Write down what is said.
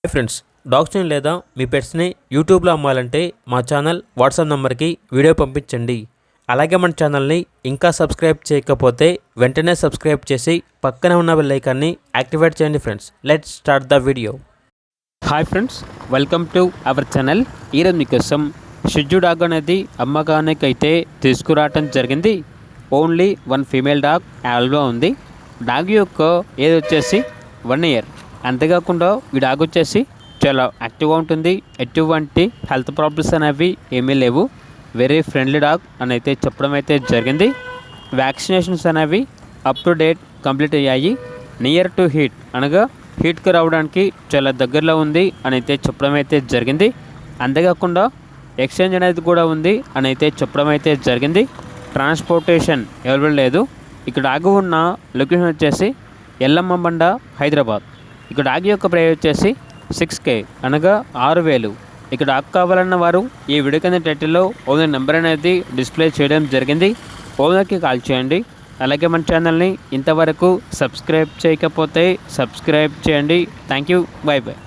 Hi friends, డాగ్స్ని లేదా మీ పెట్స్ని యూట్యూబ్లో అమ్మాలంటే మా ఛానల్ వాట్సాప్ నెంబర్కి వీడియో పంపించండి. అలాగే మన ఛానల్ని ఇంకా సబ్స్క్రైబ్ చేయకపోతే వెంటనే సబ్స్క్రైబ్ చేసి పక్కనే ఉన్న బెల్ ఐకాన్ని యాక్టివేట్ చేయండి. Friends, let's start the video. Hi friends, welcome to our channel. ఈరోజు మీకోసం షిట్జూ డాగ్ అనేది అమ్మకానికి అయితే తీసుకురావటం జరిగింది. ఓన్లీ వన్ ఫీమేల్ డాగ్ అవైలబుల్గా ఉంది. డాగ్ యొక్క ఏజ్ వచ్చేసి 1 year. అంతేకాకుండా ఈ డాగ్ వచ్చేసి చాలా యాక్టివ్గా ఉంటుంది. ఎటువంటి హెల్త్ ప్రాబ్లమ్స్ అనేవి ఏమీ లేవు. వెరీ ఫ్రెండ్లీ డాగ్ అని అయితే చెప్పడం అయితే జరిగింది. వ్యాక్సినేషన్స్ అనేవి అప్ టు డేట్ కంప్లీట్ అయ్యాయి. నియర్ టు హీట్ అనగా హీట్కి రావడానికి చాలా దగ్గరలో ఉంది అని అయితే చెప్పడం అయితే జరిగింది. అంతేకాకుండా ఎక్స్చేంజ్ అనేది కూడా ఉంది అని అయితే చెప్పడం అయితే జరిగింది. ట్రాన్స్పోర్టేషన్ అవైలబుల్ లేదు. ఇక్కడ డాగ్ ఉన్న లొకేషన్ వచ్చేసి ఎల్లమ్మ బండ, హైదరాబాద్. ఇక్కడ డాగ్ యొక్క ప్రైస్ వచ్చేసి 6K అనగా 6,000. ఇక్కడ డాగ్ కావాలన్న వారు ఈ వీడియో కింద టైటిల్లో ఓనర్ నెంబర్ అనేది డిస్ప్లే చేయడం జరిగింది. ఓనర్కి కాల్ చేయండి. అలాగే మన ఛానల్ని ఇంతవరకు సబ్స్క్రైబ్ చేయకపోతే సబ్స్క్రైబ్ చేయండి. Thank you. By by.